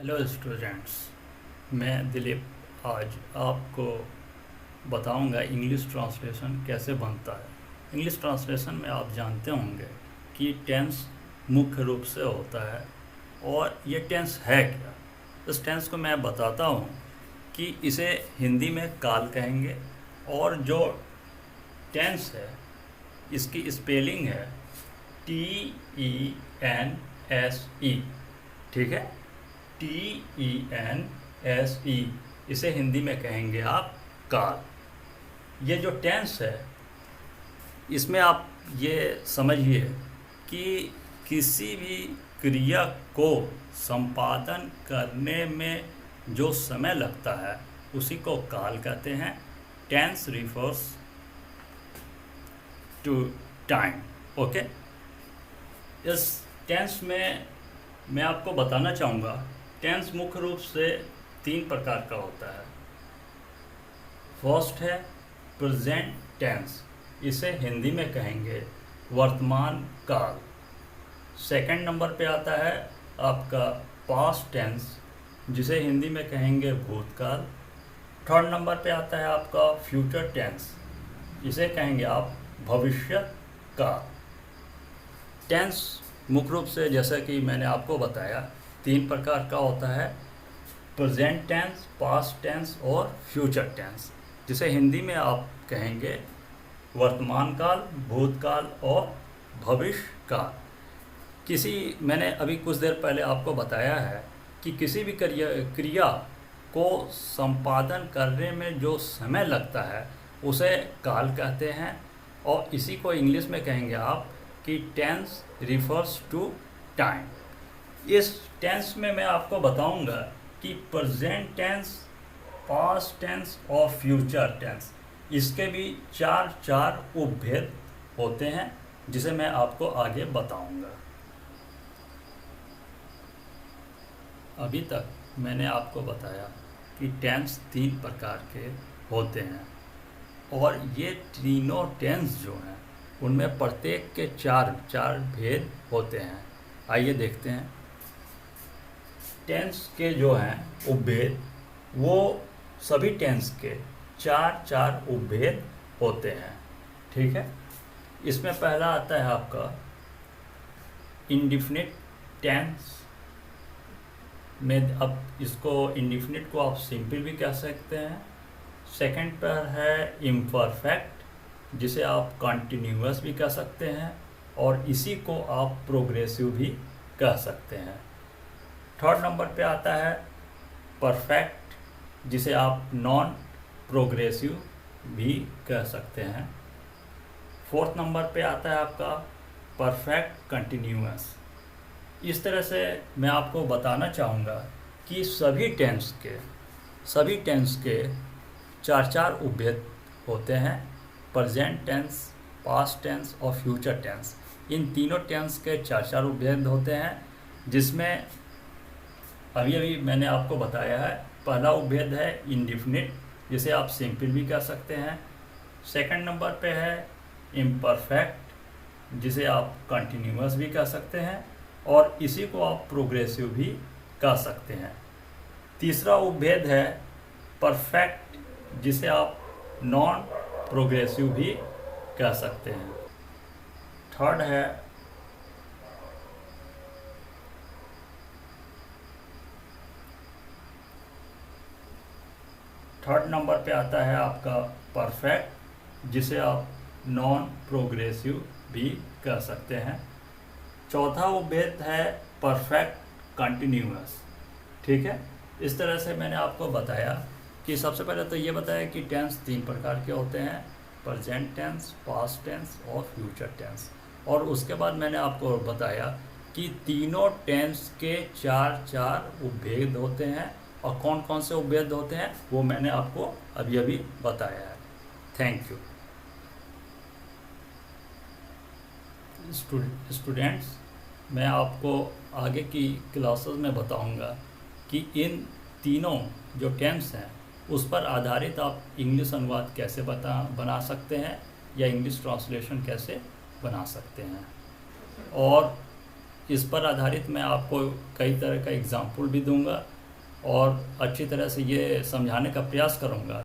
Hello students, मैं दिलीप आज आपको बताऊंगा इंग्लिश ट्रांसलेशन कैसे बनता है। इंग्लिश ट्रांसलेशन में आप जानते होंगे कि टेंस मुख्य रूप से होता है। और ये टेंस है क्या, इस टेंस को मैं बताता हूँ कि इसे हिंदी में काल कहेंगे। और जो टेंस है इसकी स्पेलिंग है TENSE, ठीक है। TENSE, इसे हिंदी में कहेंगे आप काल। ये जो टेंस है इसमें आप ये समझिए कि किसी भी क्रिया को संपादन करने में जो समय लगता है उसी को काल कहते हैं। Tense refers to time. Okay, इस टेंस में मैं आपको बताना चाहूँगा, टेंस मुख्य रूप से 3 प्रकार का होता है। फर्स्ट है प्रेजेंट टेंस, इसे हिंदी में कहेंगे वर्तमान काल। सेकंड नंबर पे आता है आपका पास्ट टेंस, जिसे हिंदी में कहेंगे भूतकाल। थर्ड नंबर पे आता है आपका फ्यूचर टेंस, इसे कहेंगे आप भविष्य काल। टेंस मुख्य रूप से जैसा कि मैंने आपको बताया 3 प्रकार का होता है, प्रेजेंट टेंस, पास्ट टेंस और फ्यूचर टेंस, जिसे हिंदी में आप कहेंगे वर्तमान काल, भूतकाल और भविष्य काल। मैंने अभी कुछ देर पहले आपको बताया है कि किसी भी क्रिया को संपादन करने में जो समय लगता है उसे काल कहते हैं। और इसी को इंग्लिश में कहेंगे आप कि टेंस रिफर्स टू टाइम। इस टेंस में मैं आपको बताऊंगा कि प्रेजेंट टेंस, पास्ट टेंस और फ्यूचर टेंस, इसके भी चार उपभेद होते हैं, जिसे मैं आपको आगे बताऊंगा। अभी तक मैंने आपको बताया कि टेंस 3 प्रकार के होते हैं और ये तीनों टेंस जो हैं उनमें प्रत्येक के चार भेद होते हैं। आइए देखते हैं। टेंस के जो हैं उपभेद, वो सभी टेंस के चार उपभेद होते हैं, ठीक है। इसमें पहला आता है आपका इंडिफिनिट टेंस में, अब इसको इंडिफिनिट को आप सिंपल भी कह सकते हैं। सेकंड पर है इम्परफेक्ट, जिसे आप कंटिन्यूअस भी कह सकते हैं, और इसी को आप प्रोग्रेसिव भी कह सकते हैं। थर्ड नंबर पे आता है परफेक्ट, जिसे आप नॉन प्रोग्रेसिव भी कह सकते हैं। फोर्थ नंबर पे आता है आपका परफेक्ट कंटिन्यूअस। इस तरह से मैं आपको बताना चाहूँगा कि सभी टेंस के चार उपभेद होते हैं, प्रेजेंट टेंस, पास्ट टेंस और फ्यूचर टेंस। इन तीनों टेंस के चार उपभेद होते हैं, जिसमें अभी मैंने आपको बताया है। पहला उपभेद है इंडिफिनिट, जिसे आप सिंपल भी कह सकते हैं। सेकंड नंबर पे है इम्परफेक्ट, जिसे आप कंटिन्यूअस भी कह सकते हैं, और इसी को आप प्रोग्रेसिव भी कह सकते हैं। तीसरा उपभेद है परफेक्ट, जिसे आप नॉन प्रोग्रेसिव भी कह सकते हैं। थर्ड नंबर पे आता है आपका परफेक्ट, जिसे आप नॉन प्रोग्रेसिव भी कह सकते हैं। चौथा उपभेद है परफेक्ट कंटिन्यूअस, ठीक है। इस तरह से मैंने आपको बताया कि सबसे पहले तो ये बताया कि टेंस 3 प्रकार के होते हैं, प्रेजेंट टेंस, पास्ट टेंस और फ्यूचर टेंस। और उसके बाद मैंने आपको बताया कि तीनों टेंस के चार उपभेद होते हैं, और कौन कौन से उपभेद होते हैं वो मैंने आपको अभी बताया है। Thank you students. मैं आपको आगे की क्लासेस में बताऊंगा कि इन तीनों जो टेंस हैं उस पर आधारित आप इंग्लिश अनुवाद कैसे बना सकते हैं, या इंग्लिश ट्रांसलेशन कैसे बना सकते हैं। और इस पर आधारित मैं आपको कई तरह का एग्जाम्पल भी दूंगा और अच्छी तरह से ये समझाने का प्रयास करूँगा